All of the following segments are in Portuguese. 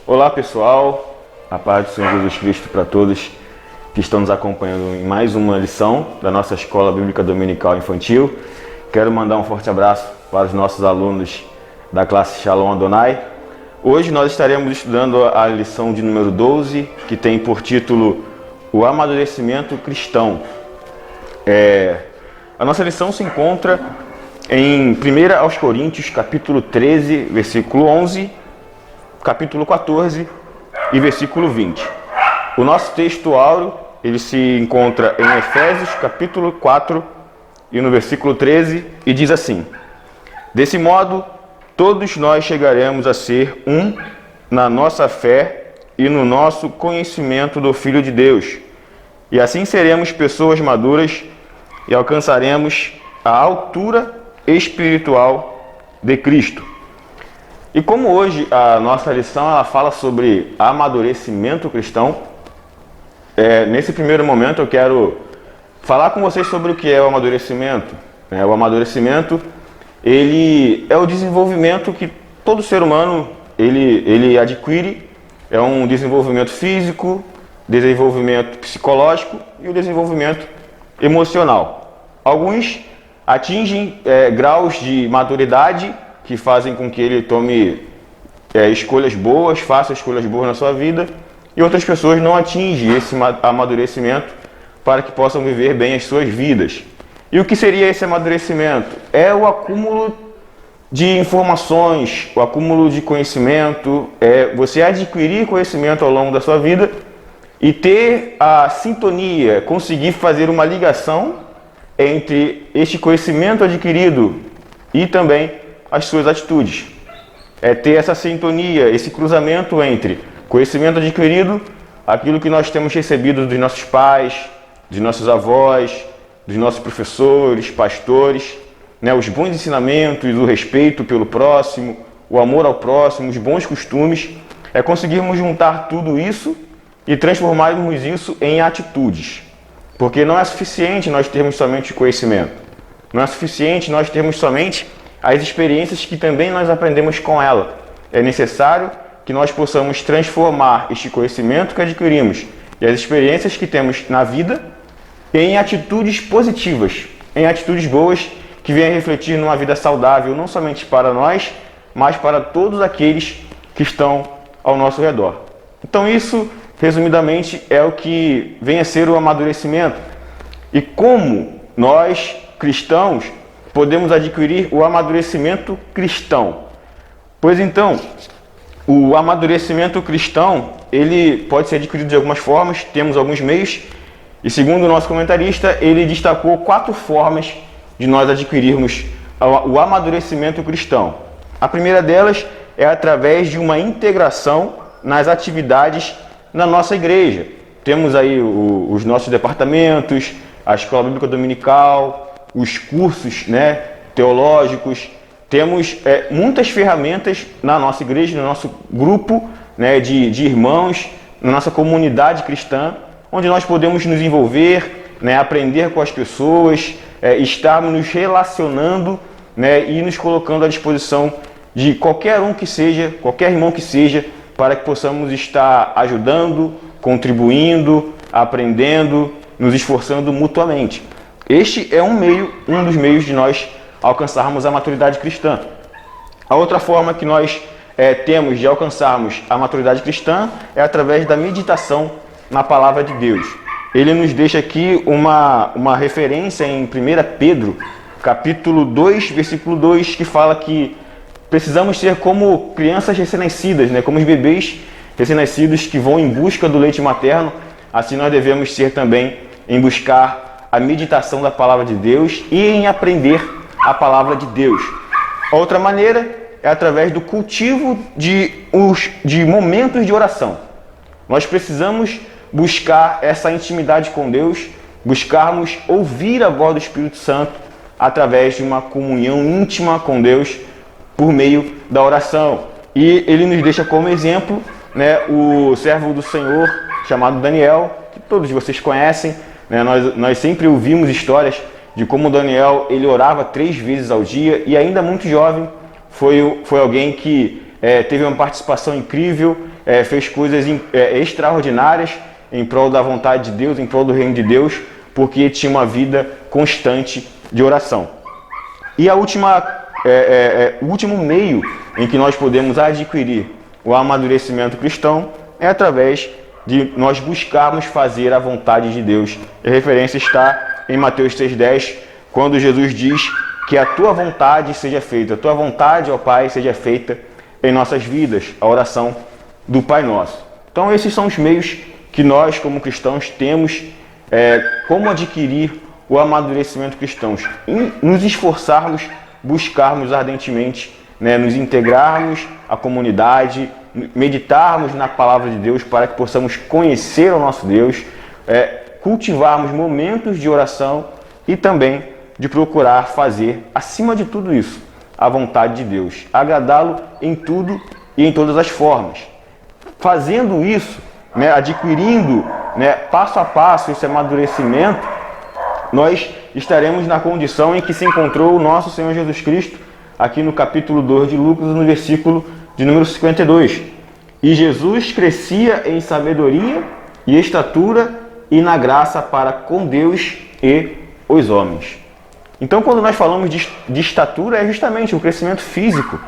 Olá pessoal, a paz do Senhor Jesus Cristo para todos que estão nos acompanhando em mais uma lição da nossa Escola Bíblica Dominical Infantil. Quero mandar um forte abraço para os nossos alunos da classe Shalom Adonai. Hoje nós estaremos estudando a lição de número 12, que tem por título O Amadurecimento Cristão. A nossa lição se encontra em 1 aos Coríntios, capítulo 13, versículo 11, capítulo 14 e versículo 20. O nosso texto áureo, ele se encontra em Efésios, capítulo 4 e no versículo 13, e diz assim: Desse modo, todos nós chegaremos a ser um na nossa fé e no nosso conhecimento do Filho de Deus, e assim seremos pessoas maduras e alcançaremos a altura espiritual de Cristo. E como hoje a nossa lição ela fala sobre amadurecimento cristão, nesse primeiro momento eu quero falar com vocês sobre o que é o amadurecimento. O amadurecimento, ele é o desenvolvimento que todo ser humano ele adquire. É um desenvolvimento físico, desenvolvimento psicológico e o desenvolvimento emocional. Alguns atingem graus de maturidade que fazem com que ele tome escolhas boas, faça escolhas boas na sua vida, e outras pessoas não atingem esse amadurecimento para que possam viver bem as suas vidas. E o que seria esse amadurecimento? É o acúmulo de informações, o acúmulo de conhecimento, você adquirir conhecimento ao longo da sua vida e ter a sintonia, conseguir fazer uma ligação entre este conhecimento adquirido e também as suas atitudes. Ter essa sintonia, esse cruzamento entre conhecimento adquirido, aquilo que nós temos recebido dos nossos pais, dos nossos avós, dos nossos professores, pastores, os bons ensinamentos, o respeito pelo próximo, o amor ao próximo, os bons costumes, conseguirmos juntar tudo isso e transformarmos isso em atitudes. Porque não é suficiente nós termos somente conhecimento, não é suficiente nós termos somente as experiências que também nós aprendemos com ela. É necessário que nós possamos transformar este conhecimento que adquirimos e as experiências que temos na vida em atitudes positivas, em atitudes boas que venham refletir numa vida saudável, não somente para nós, mas para todos aqueles que estão ao nosso redor. Então isso, resumidamente, é o que vem a ser o amadurecimento. E como nós, cristãos, podemos adquirir o amadurecimento cristão? Pois então, o amadurecimento cristão, ele pode ser adquirido de algumas formas, temos alguns meios, e segundo o nosso comentarista, ele destacou 4 formas de nós adquirirmos o amadurecimento cristão. A primeira delas é através de uma integração nas atividades na nossa igreja. Temos aí os nossos departamentos, a Escola Bíblica Dominical, os cursos teológicos. Temos muitas ferramentas na nossa igreja, no nosso grupo de irmãos, na nossa comunidade cristã, onde nós podemos nos envolver, aprender com as pessoas, estarmos nos relacionando e nos colocando à disposição de qualquer um que seja, qualquer irmão que seja, para que possamos estar ajudando, contribuindo, aprendendo, nos esforçando mutuamente. Este é um dos meios de nós alcançarmos a maturidade cristã. A outra forma que nós temos de alcançarmos a maturidade cristã é através da meditação na Palavra de Deus. Ele nos deixa aqui uma referência em 1 Pedro, capítulo 2, versículo 2, que fala que precisamos ser como crianças recém-nascidas, como os bebês recém-nascidos que vão em busca do leite materno. Assim nós devemos ser também em buscar a meditação da Palavra de Deus e em aprender a Palavra de Deus. A outra maneira é através do cultivo de momentos de oração. Nós precisamos buscar essa intimidade com Deus, buscarmos ouvir a voz do Espírito Santo através de uma comunhão íntima com Deus por meio da oração. E ele nos deixa como exemplo o servo do Senhor chamado Daniel, que todos vocês conhecem. Nós sempre ouvimos histórias de como Daniel ele orava 3 vezes ao dia, e ainda muito jovem foi alguém que teve uma participação incrível, fez coisas extraordinárias em prol da vontade de Deus, em prol do reino de Deus, porque tinha uma vida constante de oração. E o último meio em que nós podemos adquirir o amadurecimento cristão é através de nós buscarmos fazer a vontade de Deus. A referência está em Mateus 6,10, quando Jesus diz que a tua vontade seja feita, a tua vontade, ó Pai, seja feita em nossas vidas, a oração do Pai Nosso. Então esses são os meios que nós, como cristãos, temos como adquirir o amadurecimento cristão, nos esforçarmos, buscarmos ardentemente, nos integrarmos à comunidade, meditarmos na palavra de Deus para que possamos conhecer o nosso Deus, cultivarmos momentos de oração e também de procurar fazer, acima de tudo isso, a vontade de Deus, agradá-lo em tudo e em todas as formas. Fazendo isso, adquirindo passo a passo esse amadurecimento, nós estaremos na condição em que se encontrou o nosso Senhor Jesus Cristo, aqui no capítulo 2 de Lucas, no versículo de número 52. E Jesus crescia em sabedoria e estatura e na graça para com Deus e os homens. Então, quando nós falamos de estatura, é justamente o crescimento físico.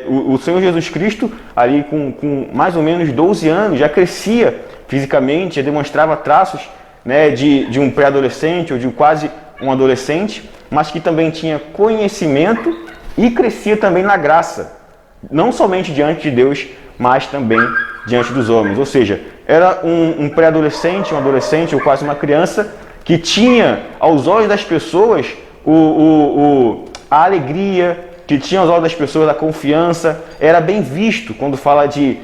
O Senhor Jesus Cristo, ali com mais ou menos 12 anos, já crescia fisicamente, já demonstrava traços de um pré-adolescente ou de quase um adolescente, mas que também tinha conhecimento e crescia também na graça, não somente diante de Deus, mas também diante dos homens. Ou seja, era um pré-adolescente, um adolescente ou quase uma criança que tinha, aos olhos das pessoas, a alegria, que tinha aos olhos das pessoas a confiança, era bem visto. Quando fala de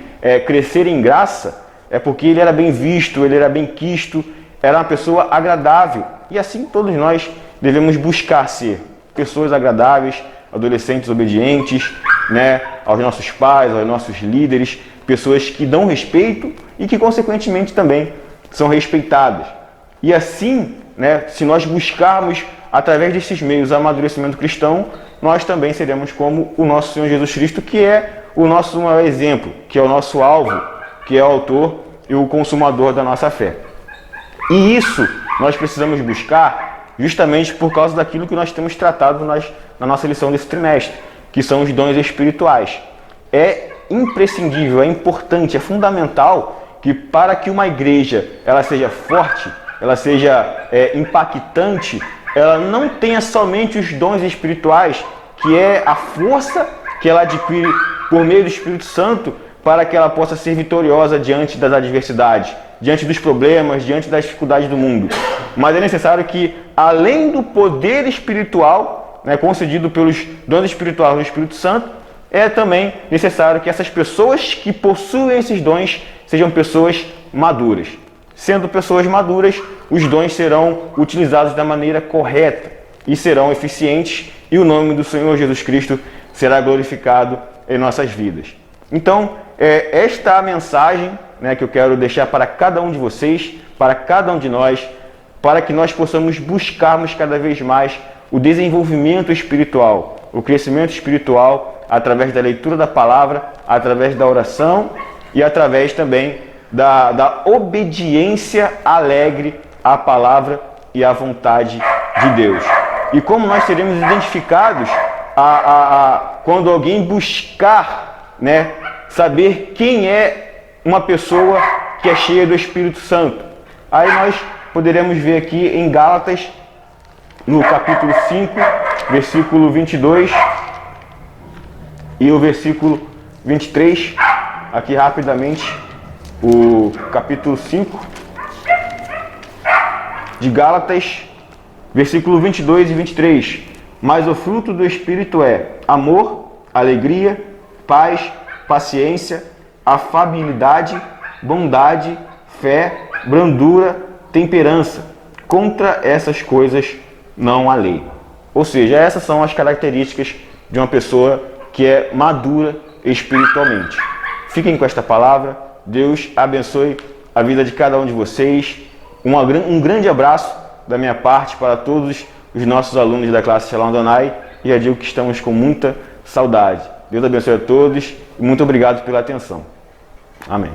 crescer em graça, é porque ele era bem visto, ele era bem quisto, era uma pessoa agradável. E assim todos nós devemos buscar ser pessoas agradáveis, adolescentes obedientes, aos nossos pais, aos nossos líderes, pessoas que dão respeito e que consequentemente também são respeitadas. E assim, se nós buscarmos através desses meios o amadurecimento cristão, nós também seremos como o nosso Senhor Jesus Cristo, que é o nosso maior exemplo, que é o nosso alvo, que é o autor e o consumador da nossa fé. E isso nós precisamos buscar justamente por causa daquilo que nós temos tratado na nossa lição desse trimestre, que são os dons espirituais. É imprescindível, é importante, é fundamental que para que uma igreja ela seja forte, ela seja impactante, ela não tenha somente os dons espirituais, que é a força que ela adquire por meio do Espírito Santo para que ela possa ser vitoriosa diante das adversidades, diante dos problemas, diante das dificuldades do mundo. Mas é necessário que, além do poder espiritual, concedido pelos dons espirituais do Espírito Santo, é também necessário que essas pessoas que possuem esses dons sejam pessoas maduras. Sendo pessoas maduras, os dons serão utilizados da maneira correta e serão eficientes, e o nome do Senhor Jesus Cristo será glorificado em nossas vidas. Então, esta é a mensagem que eu quero deixar para cada um de vocês, para cada um de nós, para que nós possamos buscarmos cada vez mais o desenvolvimento espiritual, o crescimento espiritual através da leitura da palavra, através da oração e através também da obediência alegre à palavra e à vontade de Deus. E como nós seremos identificados quando alguém buscar saber quem é uma pessoa que é cheia do Espírito Santo. Aí nós poderemos ver aqui em Gálatas, no capítulo 5, versículo 22 e o versículo 23, aqui rapidamente, o capítulo 5 de Gálatas, versículo 22 e 23. Mas o fruto do Espírito é amor, alegria, paz, paciência, afabilidade, bondade, fé, brandura, temperança. Contra essas coisas não há lei. Ou seja, essas são as características de uma pessoa que é madura espiritualmente. Fiquem com esta palavra. Deus abençoe a vida de cada um de vocês. Um grande abraço da minha parte para todos os nossos alunos da classe Shalom Adonai. E eu digo que estamos com muita saudade. Deus abençoe a todos e muito obrigado pela atenção. Amém.